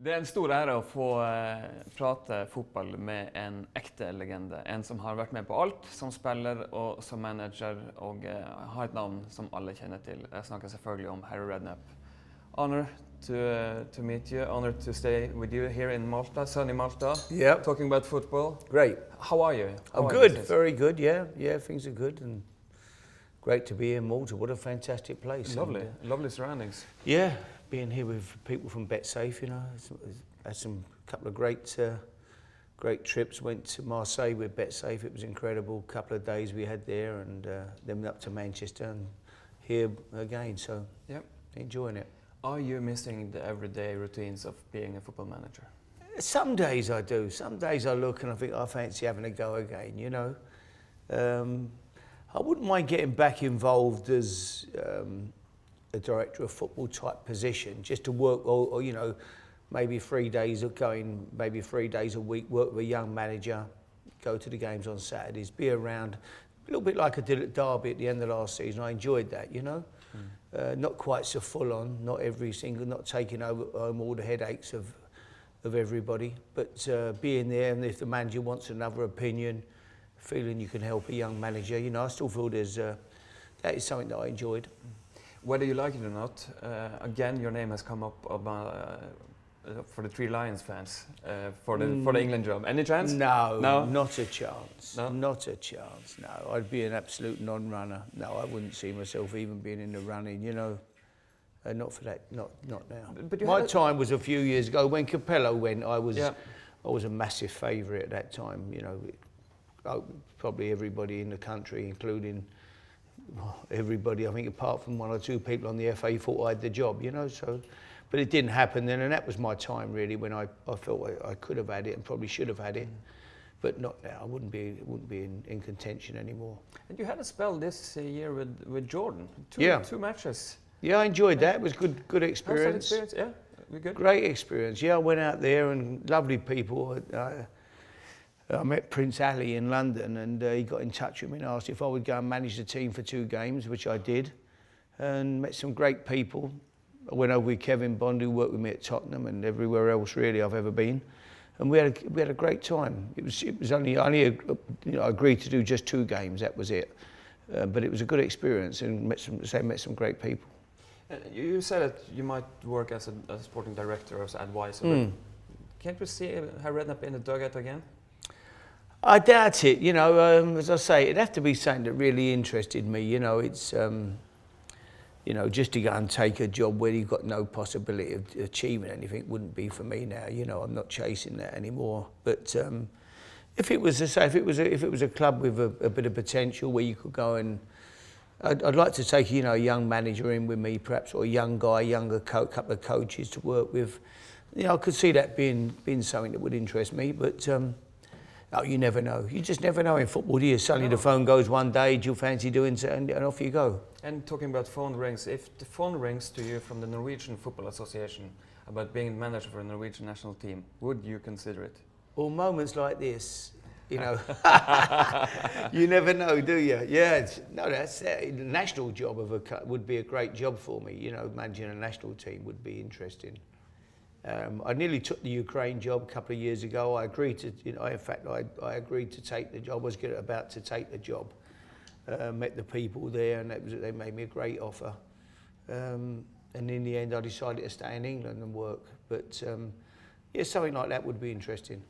Det er en stor ære å få prate fotball med en ekte legende. En som har vært med på alt, som spiller og som manager, og har et navn som alle kjenner til. Jeg snakker selvfølgelig om Harry Redknapp. Honor to meet you, honor to stay with you here in Malta, sunny Malta. Yeah. Talking about football. Great. How are you? I'm good, very good, yeah. Yeah, things are good and great to be in Malta. What a fantastic place. Lovely, and, lovely surroundings. Yeah, being here with people from Betsafe, you know, had some couple of great trips. Went to Marseille with Betsafe. It was incredible. Couple of days we had there, and then up to Manchester and here again. So, yep, enjoying it. Are you missing the everyday routines of being a football manager? Some days I do. Some days I look and I think I fancy having a go again. You know, I wouldn't mind getting back involved as a director of football type position, just to work, or you know, maybe 3 days of going, maybe 3 days a week, work with a young manager, go to the games on Saturdays, be around, a little bit like I did at Derby at the end of last season. I enjoyed that, you know. Not quite so full on, not every single, not taking home all the headaches of everybody, but being there, and if the manager wants another opinion, feeling you can help a young manager, you know, I still feel that is something that I enjoyed. Whether you like it or not, again, your name has come up for the Three Lions fans, for the England job. Any chance? No, no, not a chance. No? Not a chance. No, I'd be an absolute non-runner. No, I wouldn't see myself even being in the running. You know, not for that. Not now. But my time was a few years ago when Capello went. I was yeah. a massive favourite at that time. You know, probably everybody in the country, including everybody, I think, apart from 1 or 2 people on the FA, thought I had the job. You know, so. But it didn't happen then, and that was my time really when I felt I could have had it and probably should have had it, but not now. I wouldn't be in contention anymore. And you had a spell this year with Jordan. Two matches. Yeah, I enjoyed that. It was good experience. How's that experience? Yeah, good. Great experience. Yeah, I went out there and lovely people. I met Prince Ali in London, and he got in touch with me and asked if I would go and manage the team for 2 games, which I did, and met some great people. I went over with Kevin Bond, who worked with me at Tottenham and everywhere else really I've ever been, and we had a great time. It was only you know, I agreed to do just 2 games. That was it, but it was a good experience and met some great people. You said that you might work as a sporting director or as an advisor. Can't we see Harry Redknapp in the dugout again? I doubt it. You know, as I say, it'd have to be something that really interested me. You know, it's. You know, just to go and take a job where you've got no possibility of achieving anything wouldn't be for me now. You know, I'm not chasing that anymore. But if it was, if it was a club with a bit of potential where you could go and, I'd like to take, you know, a young manager in with me, perhaps, or a young guy, couple of coaches to work with. You know, I could see that being something that would interest me. But oh, you never know. You just never know in football, do you? Suddenly the phone goes one day, do you fancy doing so, and off you go. And talking about phone rings, if the phone rings to you from the Norwegian Football Association about being manager for a Norwegian national team, would you consider it? Well, moments like this, you know, you never know, do you? Yeah, that's the national job would be a great job for me. You know, managing a national team would be interesting. I nearly took the Ukraine job a couple of years ago. I agreed to, you know, in fact, I agreed to take the job. I was about to take the job. Met the people there, and they made me a great offer. And in the end, I decided to stay in England and work. But yeah, something like that would be interesting.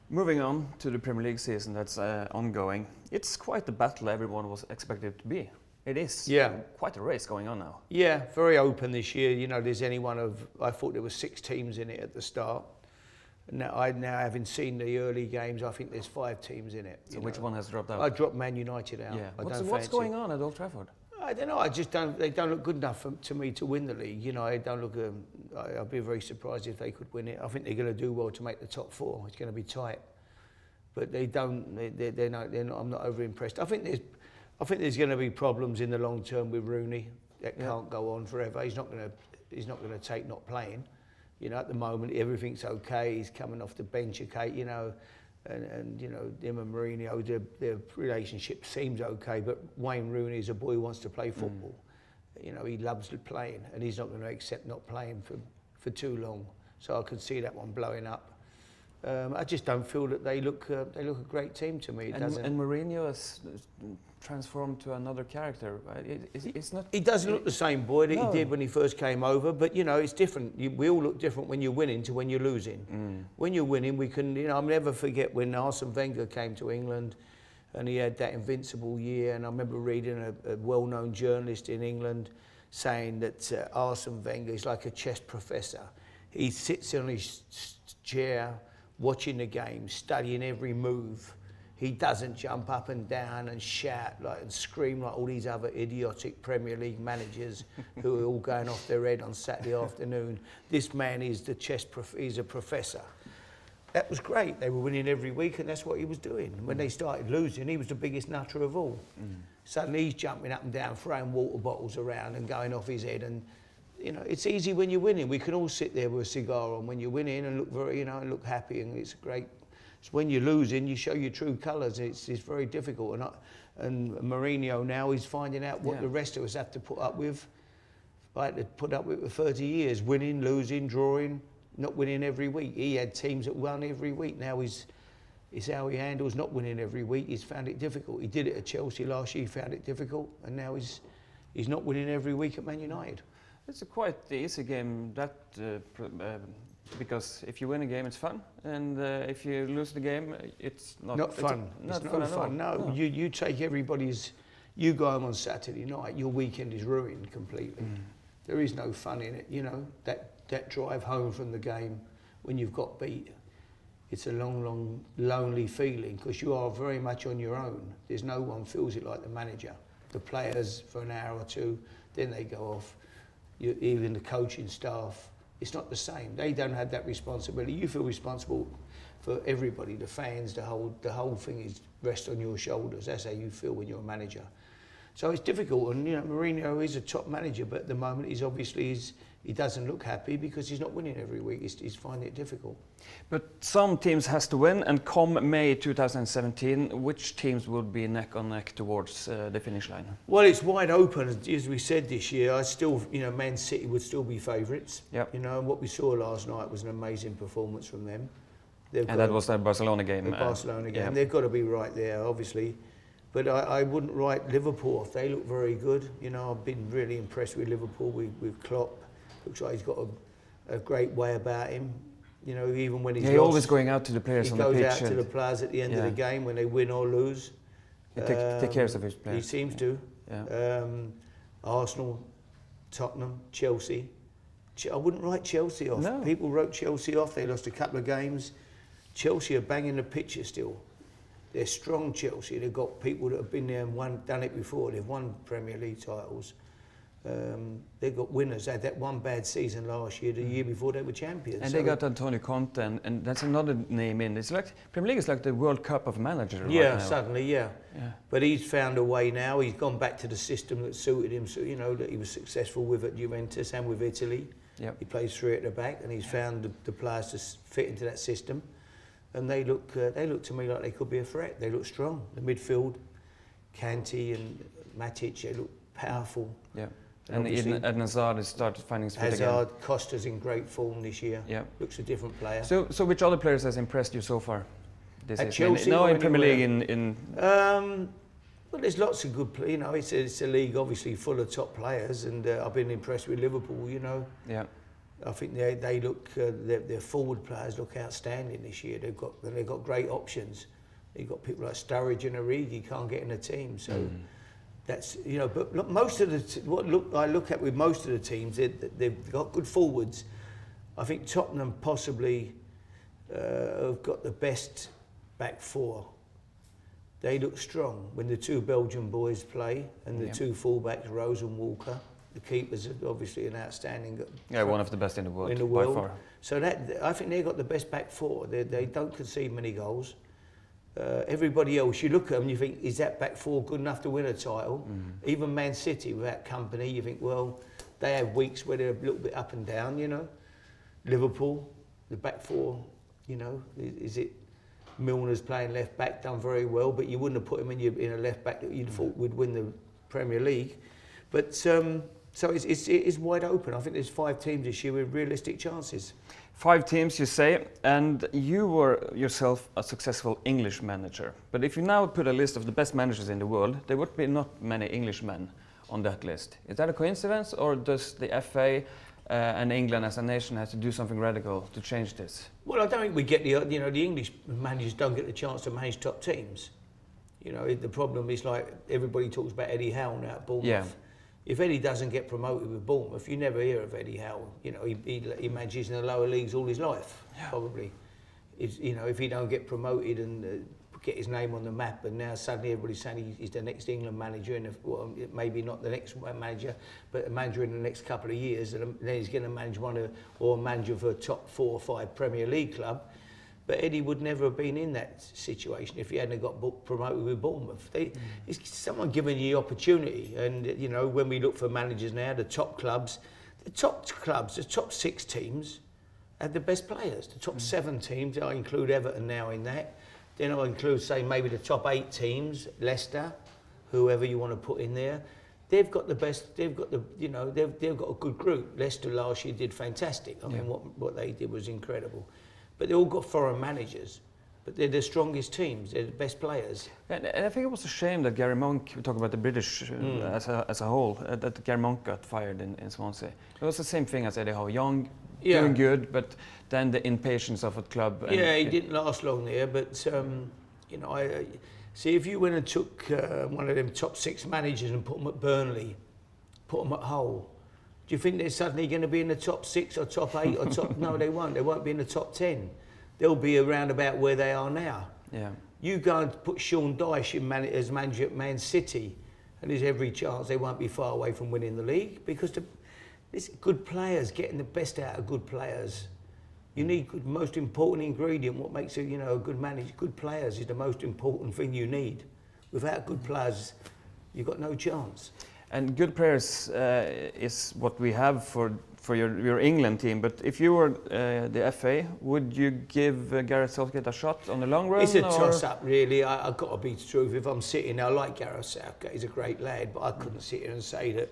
Moving on to the Premier League season that's ongoing, it's quite the battle everyone was expected it to be. It is quite a race going on now. Yeah, very open this year. You know, there's I thought there were 6 teams in it at the start. Now, having seen the early games, I think there's 5 teams in it. So which one has dropped out? I dropped Man United out. Yeah. What's going on at Old Trafford? I don't know. They don't look good enough to me to win the league. You know, they don't look. I'd be very surprised if they could win it. I think they're going to do well to make the top 4. It's going to be tight, but they don't. They're not. I'm not over impressed. I think there's going to be problems in the long term with Rooney. That can't go on forever. He's not going to take not playing. You know, at the moment everything's okay. He's coming off the bench, okay. You know, and you know, him and Mourinho, their relationship seems okay. But Wayne Rooney is a boy who wants to play football. You know, he loves playing, and he's not going to accept not playing for too long. so I could see that one blowing up. I just don't feel that they look a great team to me. And Mourinho has transformed to another character. It's not. He doesn't look the same boy that he did when he first came over. But you know, it's different. We all look different when you're winning to when you're losing. When you're winning, we can. You know, I'll never forget when Arsene Wenger came to England, and he had that invincible year. And I remember reading a well-known journalist in England saying that Arsene Wenger is like a chess professor. He sits on his chair, watching the game, studying every move. He doesn't jump up and down and shout and scream like all these other idiotic Premier League managers who are all going off their head on Saturday afternoon. This man is he's a professor. That was great. They were winning every week, and that's what he was doing. When they started losing, he was the biggest nutter of all. Suddenly he's jumping up and down, throwing water bottles around and going off his head. And you know, it's easy when you're winning. We can all sit there with a cigar on when you're winning and look very, and look happy, and it's great. It's when you're losing, you show your true colours. It's very difficult. And Mourinho now is finding out what the rest of us have to put up with. I had to put up with it for 30 years, winning, losing, drawing, not winning every week. He had teams that won every week. Now it's how he handles not winning every week. He's found it difficult. He did it at Chelsea last year. He found it difficult, and now he's not winning every week at Man United. It's a quite easy game, because if you win a game, it's fun, and if you lose the game, it's not fun. It's not fun. No. You take everybody's. You go home on Saturday night, your weekend is ruined completely. There is no fun in it. You know, that drive home from the game when you've got beat, it's a long, lonely feeling because you are very much on your own. There's no one feels it like the manager. The players for an hour or two, then they go off. Even the coaching staff, it's not the same. They don't have that responsibility. You feel responsible for everybody, the fans, the whole thing is rests on your shoulders. That's how you feel when you're a manager. So it's difficult, and you know, Mourinho is a top manager, but at the moment he doesn't look happy because he's not winning every week. He's finding it difficult. But some teams has to win, and come May 2017, which teams will be neck on neck towards the finish line? Well, it's wide open, as we said this year. I still, Man City would still be favourites. Yep. You know, and what we saw last night was an amazing performance from them. And that was the Barcelona game. The Barcelona game. They've got to be right there, obviously. But I wouldn't write Liverpool off. They look very good. You know, I've been really impressed with Liverpool, with Klopp. Looks like he's got a great way about him. You know, even when he's lost, always going out to the players on the pitch. He goes out to the players at the end of the game when they win or lose. He takes care of his players. He seems to. Yeah. Arsenal, Tottenham, Chelsea. I wouldn't write Chelsea off. No. People wrote Chelsea off. They lost a couple of games. Chelsea are banging the picture still. They're strong, Chelsea. They've got people that have been there and done it before. They've won Premier League titles. They've got winners. They had that one bad season last year. The year before they were champions. And they got Antonio Conte, and that's another name in. It's like Premier League is like the World Cup of managers. Yeah, right now. suddenly, yeah. But he's found a way now. He's gone back to the system that suited him. So you know that he was successful with at Juventus and with Italy. Yep. He plays three at the back, and he's found the players to fit into that system. And they look to me like they could be a threat. They look strong. The midfield, Kanté and Matic, they look powerful. Yeah. And Eden Hazard has started finding his feet again. Hazard, Costa's in great form this year. Yeah. Looks a different player. So which other players has impressed you so far? At Chelsea? No, in Premier League. Well, there's lots of good players. You know, it's a league obviously full of top players, and I've been impressed with Liverpool. You know. Yeah. I think they look their forward players look outstanding this year. They've got great options. They've got people like Sturridge and Origi can't get in the team. So that's But look, most of I look at with most of the teams, they've got good forwards. I think Tottenham possibly have got the best back four. They look strong when the two Belgian boys play and the two fullbacks, Rose and Walker. The keepers are obviously an outstanding. One of the best in the world. By far. So I think they've got the best back four. They don't concede many goals. Everybody else, you look at them, you think, is that back four good enough to win a title? Even Man City without company, you think, well, they have weeks where they're a little bit up and down. You know, Liverpool, the back four. You know, is it? Milner's playing left back, done very well, but you wouldn't have put him in a left back that you'd thought would win the Premier League. But So it's wide open. I think there's 5 teams this year with realistic chances. 5 teams, you say, and you were yourself a successful English manager. But if you now put a list of the best managers in the world, there would be not many Englishmen on that list. Is that a coincidence, or does the FA and England as a nation have to do something radical to change this? Well, I don't think we get the English managers don't get the chance to manage top teams. You know, the problem is like everybody talks about Eddie Howe now at Bournemouth. Yeah. If Eddie doesn't get promoted with Bournemouth, you never hear of Eddie Howe. You know, he manages in the lower leagues all his life, probably. You know, if he don't get promoted and get his name on the map, and now suddenly everybody's saying he's the next England manager, and well, maybe not the next manager, but a manager in the next couple of years, and then he's going to manage or manager for a top 4 or 5 Premier League club. But Eddie would never have been in that situation if he hadn't got promoted with Bournemouth. It's someone giving you the opportunity. And, you know, when we look for managers now, the top 6 teams have the best players. The top 7 teams, I include Everton now in that. Then I include, say, maybe the top 8 teams, Leicester, whoever you want to put in there. They've got the best, they've got a good group. Leicester last year did fantastic. I mean, what they did was incredible. But they all got foreign managers, but they're the strongest teams, they're the best players. And I think it was a shame that Gary Monk, we talk about the British as a whole, that Gary Monk got fired in Swansea. It was the same thing as Eddie Howe, young, doing good, but then the impatience of a club. Yeah, he didn't last long there, but you know, see if you went and took one of them top 6 managers and put them at Burnley, put them at Hull, do you think they're suddenly going to be in the top 6 or top 8 or top? No, they won't. They won't be in the top 10. They'll be around about where they are now. Yeah. You go and put Sean Dyche as manager at Man City, and there's every chance they won't be far away from winning the league because it's good players, getting the best out of good players. You need good, most important ingredient. What makes a good manager? Good players is the most important thing you need. Without good players, you've got no chance. And good players is what we have for your England team. But if you were the FA, would you give Gareth Southgate a shot on the long run? It's a toss-up, really. I've got to be true. If I'm sitting there, I like Gareth Southgate. He's a great lad, but I couldn't sit here and say that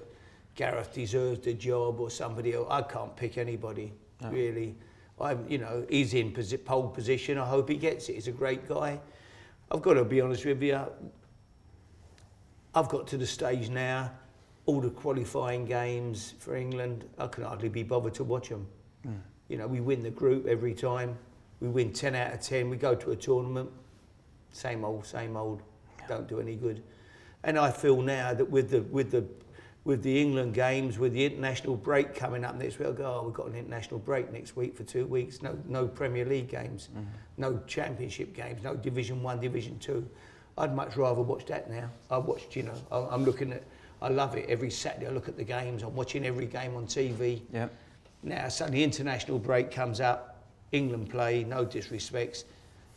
Gareth deserves the job or somebody else. I can't pick anybody, really. He's in pole position. I hope he gets it. He's a great guy. I've got to be honest with you. I've got to the stage now. All the qualifying games for England, I can hardly be bothered to watch them. You know, we win the group every time. We win 10 out of 10. We go to a tournament, same old, don't do any good. And I feel now that with the England games, with the international break coming up next week, I go, we've got an international break next week for 2 weeks. No Premier League games, no Championship games, no Division 1, Division 2. I'd much rather watch that now. I watched, I'm looking at. I love it. Every Saturday I look at the games. I'm watching every game on TV. Yeah. Now suddenly international break comes up. England play, no disrespects,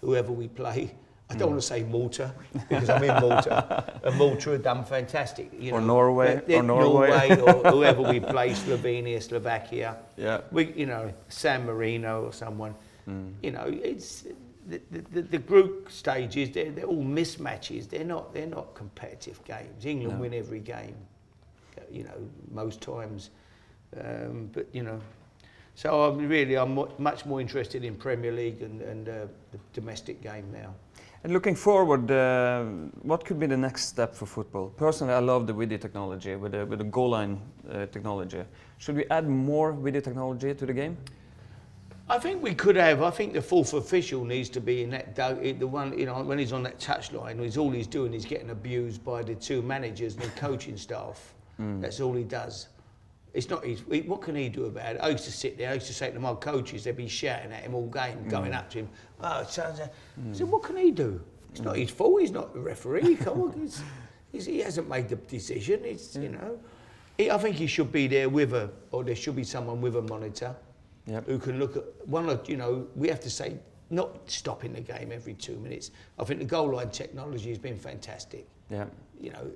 whoever we play. I don't want to say Malta because I'm in Malta. And Malta have done fantastic. Or Norway. Or whoever we play, Slovenia, Slovakia. Yeah. San Marino or someone. It's the group stages. They're all mismatches. They're not competitive games. England win every game. Most times. So I'm much more interested in Premier League and the domestic game now. And looking forward, what could be the next step for football? Personally, I love the video technology with the goal line technology. Should we add more video technology to the game? I think we could have. I think the fourth official needs to be in that. The one, when he's on that touchline, all he's doing is getting abused by the 2 managers and the coaching staff. That's all he does. It's not his. What can he do about it? I used to sit there. I used to say to my coaches, they'd be shouting at him all game, going up to him. I said, what can he do? It's not his fault. He's not the referee. He hasn't made the decision. I think he should be there or there should be someone with a monitor. Yep. Who can look at we have to say, not stopping the game every 2 minutes. I think the goal line technology has been fantastic. Yeah.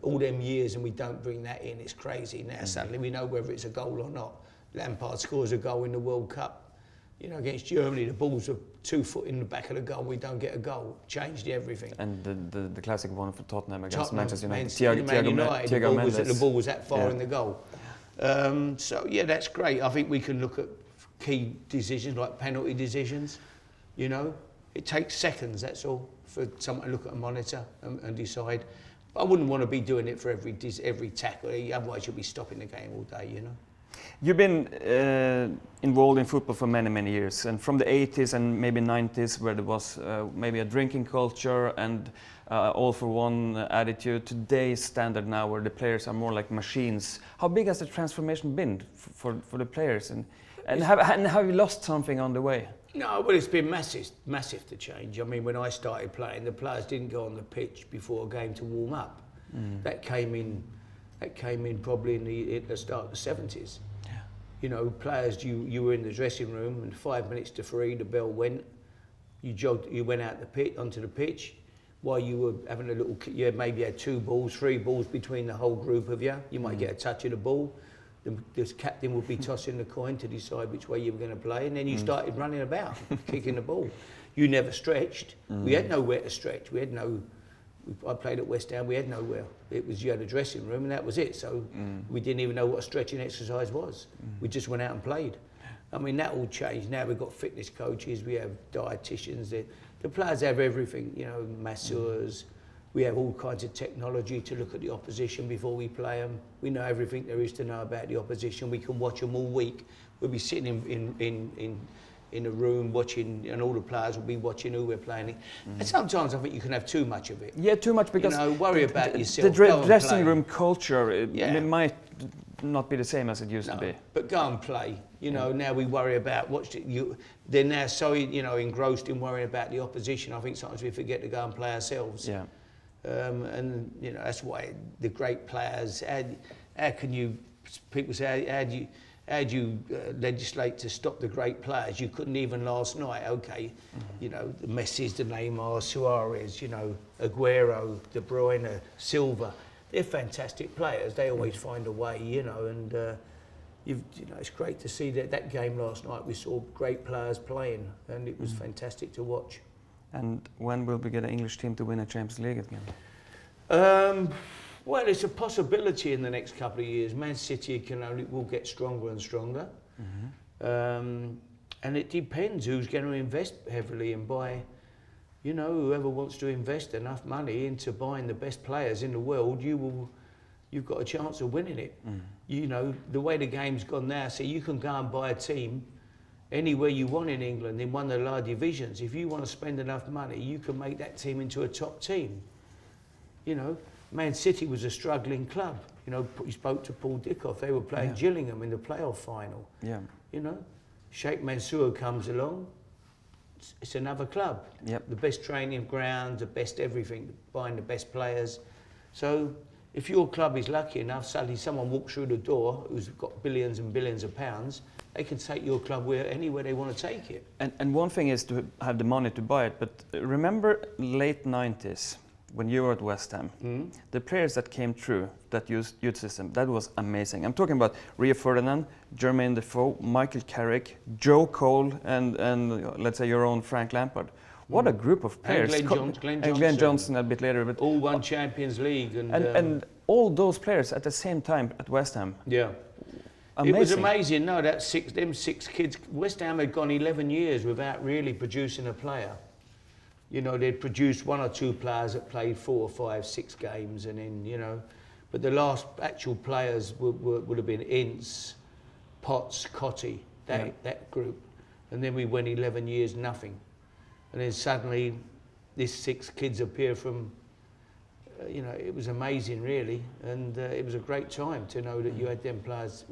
All them years and we don't bring that in, it's crazy. Now suddenly we know whether it's a goal or not. Lampard scores a goal in the World Cup. Against Germany, the balls are 2 foot in the back of the goal, we don't get a goal. Changed everything. And the classic one for Tottenham against Manchester United. The ball was that far in the goal. So yeah, that's great. I think we can look at key decisions like penalty decisions. You know, it takes seconds, that's all, for someone to look at a monitor and decide. I wouldn't want to be doing it for every tackle, otherwise you'll be stopping the game all day, you know. You've been involved in football for many, many years, and from the 80s and maybe 90s, where there was maybe a drinking culture and all-for-one attitude, today's standard now, where the players are more like machines. How big has the transformation been for the players, and have you lost something on the way? No, well, it's been massive to change. I mean, when I started playing, the players didn't go on the pitch before a game to warm up. That came in probably at the start of the 70s. Yeah. You know, players, you were in the dressing room, and 5 minutes to 3, the bell went. You jogged, you went out the pit onto the pitch. While you were having a little, you maybe had 2 balls, 3 balls between the whole group of you. You might get a touch of the ball. The captain would be tossing the coin to decide which way you were going to play, and then you started running about, kicking the ball. You never stretched. We had nowhere to stretch. We had no. I played at West Ham. We had nowhere. It was, you had a dressing room, and that was it. So we didn't even know what a stretching exercise was. We just went out and played. I mean, that all changed. Now we've got fitness coaches. We have dietitians. The players have everything. You know, masseurs. We have all kinds of technology to look at the opposition before we play them. We know everything there is to know about the opposition. We can watch them all week. We'll be sitting in a room watching, and all the players will be watching who we're playing. And sometimes I think you can have too much of it. Yeah, too much, because you know, worry about yourself. The dressing room culture it might not be the same as it used to be. But go and play. You know, now we worry about they're now so engrossed in worrying about the opposition. I think sometimes we forget to go and play ourselves. Yeah. And you know, that's why the great players. How can you? People say, how do you legislate to stop the great players? You couldn't even last night. Okay, you know, the Messis, the Neymar, Suarez, you know, Aguero, De Bruyne, Silva. They're fantastic players. They always find a way, you know. And you know, it's great to see that game last night. We saw great players playing, and it was fantastic to watch. And when will we get an English team to win a Champions League again? Well, it's a possibility in the next couple of years. Man City will get stronger and stronger. And it depends who's going to invest heavily and buy, you know, whoever wants to invest enough money into buying the best players in the world, you've got a chance of winning it. You know, the way the game's gone now, so you can go and buy a team anywhere you want in England in one of the lower divisions. If you want to spend enough money, you can make that team into a top team. You know, Man City was a struggling club. You know, you spoke to Paul Dickoff. They were playing Gillingham in the playoff final. Yeah. You know, Sheikh Mansour comes along. It's another club. Yep. The best training ground, the best everything, buying the best players. So if your club is lucky enough, suddenly someone walks through the door who's got billions and billions of pounds, they can take your club anywhere they want to take it. And one thing is to have the money to buy it, but remember late 90s, when you were at West Ham, the players that came through that used youth system, that was amazing. I'm talking about Rio Ferdinand, Jermaine Defoe, Michael Carrick, Joe Cole, and let's say your own Frank Lampard. What a group of players. And Glenn Johnson a bit later. But all won Champions League. And all those players at the same time at West Ham. Yeah. Amazing. It was amazing. No, them six kids. West Ham had gone 11 years without really producing a player. You know, they'd produced 1 or 2 players that played 4 or 5, 6 games, and then, you know, but the last actual players would have been Ince, Potts, Cotty, that group. And then we went 11 years, nothing. And then suddenly, these 6 kids appear from, you know, it was amazing, really. And it was a great time to know that you had them players.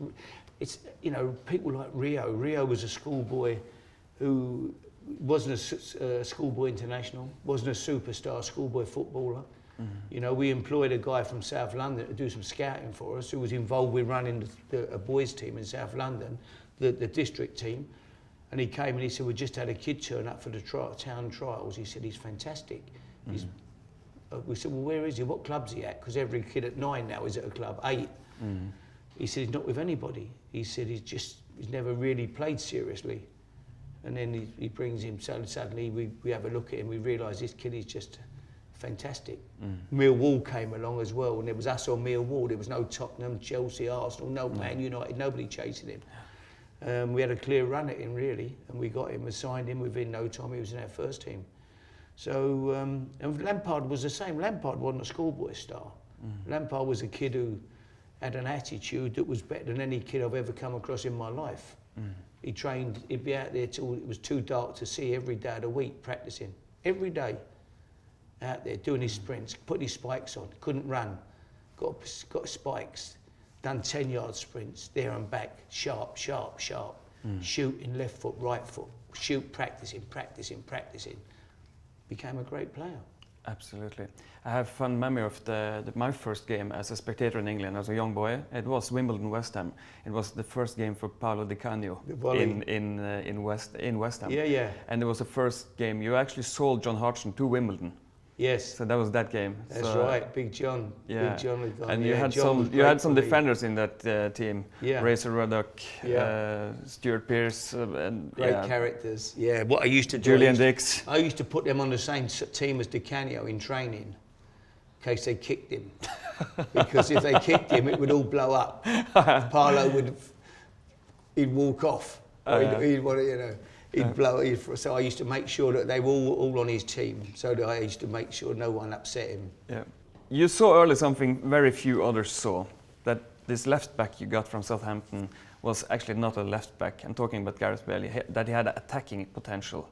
It's, you know, people like Rio. Rio was a schoolboy who wasn't a schoolboy international, wasn't a superstar schoolboy footballer. You know, we employed a guy from South London to do some scouting for us, who was involved with running a boys' team in South London, the district team. And he came and he said, we just had a kid turn up for the town trials. He said, he's fantastic. We said, well, where is he? What club's he at? Because every kid at 9 now is at a club, 8. He said, he's not with anybody. He said, he's never really played seriously. And then he brings him, so suddenly we have a look at him, we realise this kid is just fantastic. Millwall came along as well, and it was us or Millwall. There was no Tottenham, Chelsea, Arsenal, no Man United, nobody chasing him. We had a clear run at him, really, and we got him and signed him within no time. He was in our first team. So, and Lampard was the same. Lampard wasn't a schoolboy star. Lampard was a kid who had an attitude that was better than any kid I've ever come across in my life. He trained, he'd be out there till it was too dark to see every day of the week, practicing. Every day, out there, doing his sprints, putting his spikes on, couldn't run, got spikes, done 10-yard sprints, there and back, sharp, sharp, sharp, shooting left foot, right foot, practicing. Became a great player. Absolutely. I have fond memory of my first game as a spectator in England as a young boy. It was Wimbledon West Ham. It was the first game for Paolo Di Canio in West Ham. Yeah, yeah. And it was the first game. You actually sold John Hodgson to Wimbledon. Yes. So that was that game. That's right, Big John. Yeah. Big John had gone. And yeah, you had some defenders in that team. Yeah. Razor Ruddock, Stuart Pearce, and great characters. Yeah. What I used to do. Julian Dix. I used to put them on the same team as Di Canio in training, in case they kicked him. Because if they kicked him, it would all blow up. Paolo he'd walk off. He'd want to, you know. He'd blow. So I used to make sure that they were all on his team. So that I used to make sure no one upset him. Yeah. You saw early something very few others saw. That this left back you got from Southampton was actually not a left back. I'm talking about Gareth Bale. That he had attacking potential.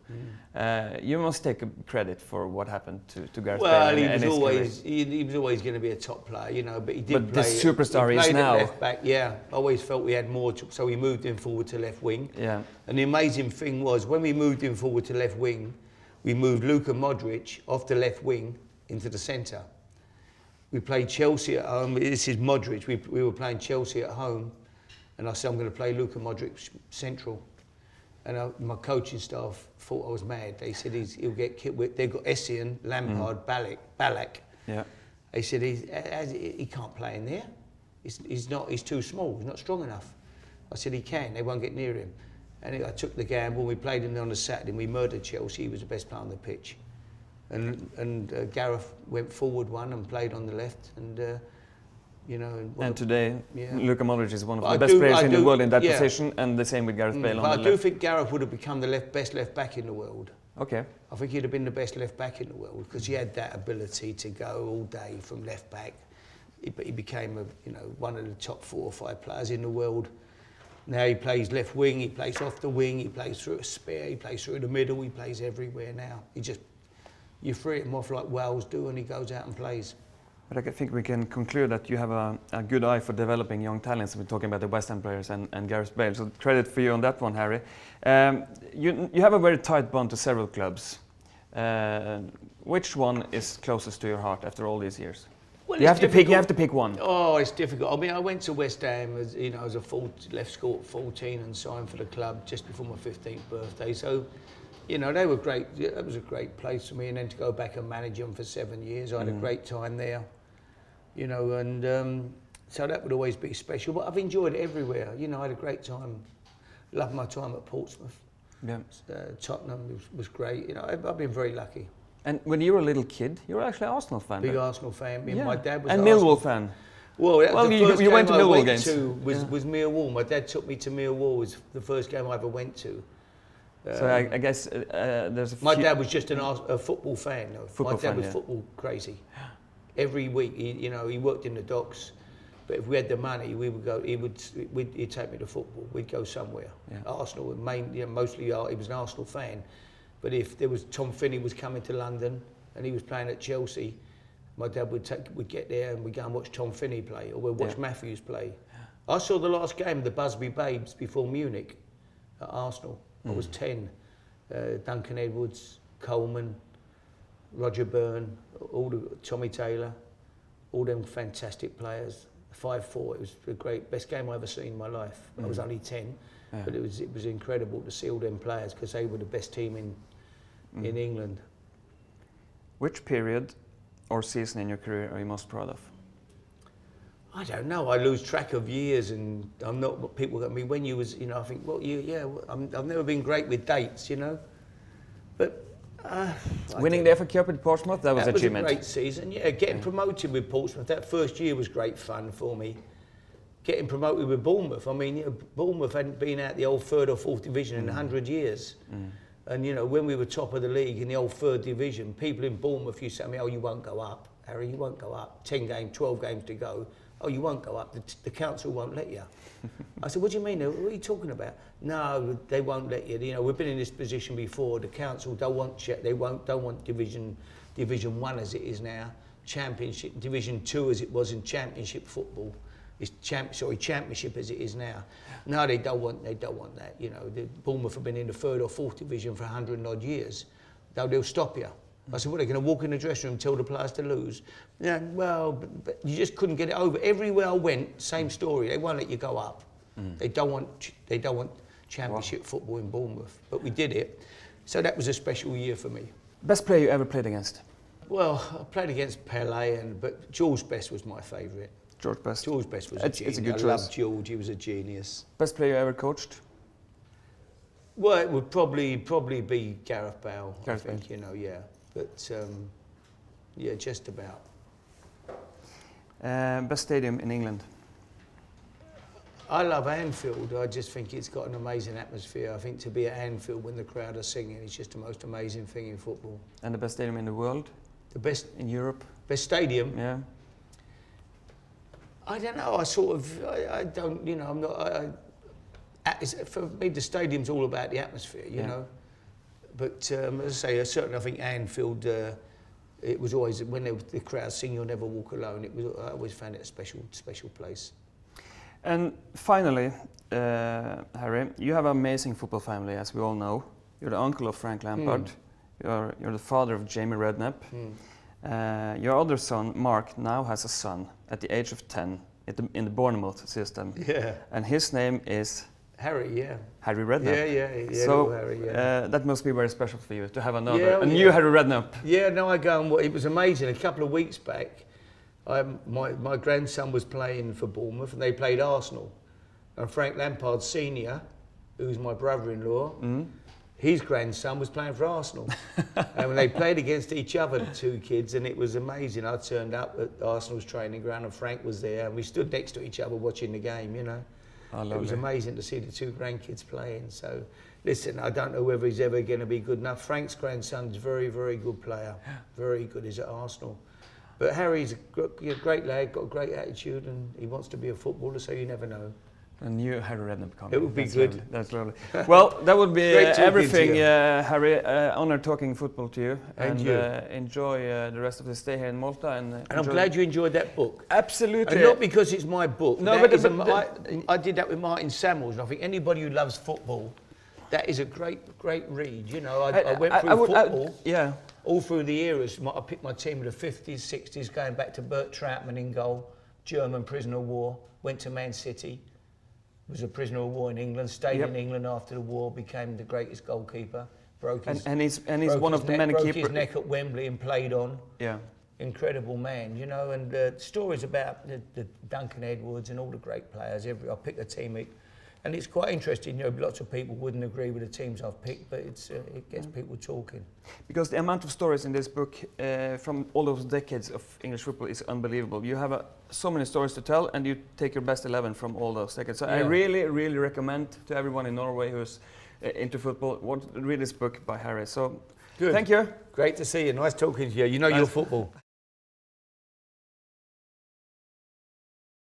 You must take credit for what happened to Gareth Bale. Well, he was always going to be a top player, you know. But he did play. The superstar he is played now. At left back, yeah. I always felt we had more, so we moved him forward to left wing. Yeah. And the amazing thing was when we moved him forward to left wing, we moved Luka Modric off the left wing into the centre. We played Chelsea at home. This is Modric. We were playing Chelsea at home. And I said, I'm going to play Luka Modric central. And my coaching staff thought I was mad. They said he'll get kicked. They've got Essien, Lampard, Ballack. Yeah. They said he can't play in there. He's too small. He's not strong enough. I said he can. They won't get near him. And I took the gamble. We played him on a Saturday. And we murdered Chelsea. He was the best player on the pitch. And Gareth went forward one and played on the left. And you know, and today, Luka Modric is one of the best players in the world in that position, and the same with Gareth Bale on the left. I do think Gareth would have become the best left back in the world. Okay. I think he'd have been the best left back in the world because he had that ability to go all day from left back. But he became one of the top 4 or 5 players in the world. Now he plays left wing, he plays off the wing, he plays through a spare, he plays through the middle, he plays everywhere now. You free him off like Wales do, and he goes out and plays. But I think we can conclude that you have a good eye for developing young talents. We're talking about the West Ham players and Gareth Bale. So credit for you on that one, Harry. You have a very tight bond to several clubs. Which one is closest to your heart after all these years? Well, you have to pick one. Oh, it's difficult. I mean, I went to West Ham as left school at 14 and signed for the club just before my 15th birthday. So, they were great. That was a great place for me. And then to go back and manage them for 7 years, I had a great time there. So that would always be special. But I've enjoyed it everywhere. I had a great time. Loved my time at Portsmouth. Yeah. Tottenham was great. I've been very lucky. And when you were a little kid, you were actually an Arsenal fan. Big Arsenal fan. My dad was and an Millwall Arsenal fan. Well, you went to Millwall games. Was Millwall. My dad took me to Millwall. Was the first game I ever went to. So I guess there's a few... My dad was just a football fan. My dad was football crazy. Every week, he worked in the docks, but if we had the money, we would go. He'd take me to football. We'd go somewhere. Yeah. Arsenal, mostly he was an Arsenal fan. But if there was Tom Finney was coming to London and he was playing at Chelsea, my dad would get there and we'd go and watch Tom Finney play, or we'd watch Matthews play. I saw the last game of the Busby Babes before Munich at Arsenal. I was 10. Duncan Edwards, Coleman, Roger Byrne, Tommy Taylor, all them fantastic players. 5-4. It was the best game I ever seen in my life. I was only 10, but it was incredible to see all them players because they were the best team in England. Which period or season in your career are you most proud of? I don't know. I lose track of years, and I'm not what people got me. When you was, I think, I've never been great with dates, but Winning the FA Cup with Portsmouth, that was an achievement. That was a great season, yeah. Getting promoted with Portsmouth, that first year was great fun for me. Getting promoted with Bournemouth, I mean, you know, Bournemouth hadn't been out the old 3rd or 4th division in 100 years. And, you know, when we were top of the league in the old 3rd division, people in Bournemouth used to say to me, oh, you won't go up, Harry, you won't go up. 10 games, 12 games to go. Oh, you won't go up, the council won't let you. I said, what do you mean? What are you talking about? No, they won't let you. You know, we've been in this position before. The council don't want Division 1 as it is now, Championship, Division 2 as it was in Championship football. It's Championship as it is now. No, they don't want that. You know, the Bournemouth have been in the 3rd or 4th division for 100 and odd years. They'll stop you. I said, well, they're going to walk in the dressing room and tell the players to lose. Yeah, well, but you just couldn't get it over. Everywhere I went, same story. They won't let you go up. They don't want Championship football in Bournemouth. But we did it. So that was a special year for me. Best player you ever played against? Well, I played against Pelé, but George Best was my favourite. George Best. George Best was a genius. It's a good choice. I loved George. He was a genius. Best player you ever coached? Well, it would probably be Gareth Bale. I think, you know, yeah. But yeah, just about. Best stadium in England? I love Anfield. I just think it's got an amazing atmosphere. I think to be at Anfield when the crowd are singing is just the most amazing thing in football. And the best stadium in the world? The best in Europe? Best stadium? Yeah. I don't know. I don't. You know, I'm not. For me, the stadium's all about the atmosphere. You know. But as I say, certainly I think Anfield. It was always when the crowd sing, "You'll Never Walk Alone." I always found it a special place. And finally, Harry, you have an amazing football family, as we all know. You're the uncle of Frank Lampard. You're the father of Jamie Redknapp. Your other son, Mark, now has a son at the age of 10 in the Bournemouth system. Yeah. And his name is? Harry, yeah. Harry Redknapp. Yeah. So Harry, yeah. That must be very special for you to have a new Harry Redknapp. Yeah, no, I go and it was amazing. A couple of weeks back, my grandson was playing for Bournemouth and they played Arsenal. And Frank Lampard Senior, who's my brother-in-law, his grandson was playing for Arsenal. And when they played against each other, the two kids, and it was amazing. I turned up at Arsenal's training ground and Frank was there and we stood next to each other watching the game, you know. It was amazing to see the two grandkids playing. So, listen, I don't know whether he's ever going to be good enough. Frank's grandson's a very, very good player. Very good. He's at Arsenal. But Harry's a great lad, got a great attitude, and he wants to be a footballer, so you never know. A new Harry Redknapp coming. It would be good. Lovely. That's lovely. Well, that would be everything, Harry. Honor talking football to you. And you. Enjoy the rest of the stay here in Malta. And I'm glad you enjoyed that book. Absolutely. And not because it's my book. No, I did that with Martin Samuels, and I think anybody who loves football, that is a great read. You know, I went through football. All through the eras. I picked my team of the 50s, 60s, going back to Bert Trautmann in goal, German prisoner of war, went to Man City. Was a prisoner of war in England, stayed in England after the war, became the greatest goalkeeper. And he's one of the many keepers. Broke his neck at Wembley and played on. Yeah. Incredible man, you know. And stories about the Duncan Edwards and all the great players. I picked a team, and it's quite interesting. You know, lots of people wouldn't agree with the teams I've picked, but it gets people talking. Because the amount of stories in this book from all those decades of English football is unbelievable. You have so many stories to tell, and you take your best 11 from all those decades. So I really, really recommend to everyone in Norway who's into football, want to read this book by Harry. So, thank you. Great to see you. Nice talking to you. You know your football.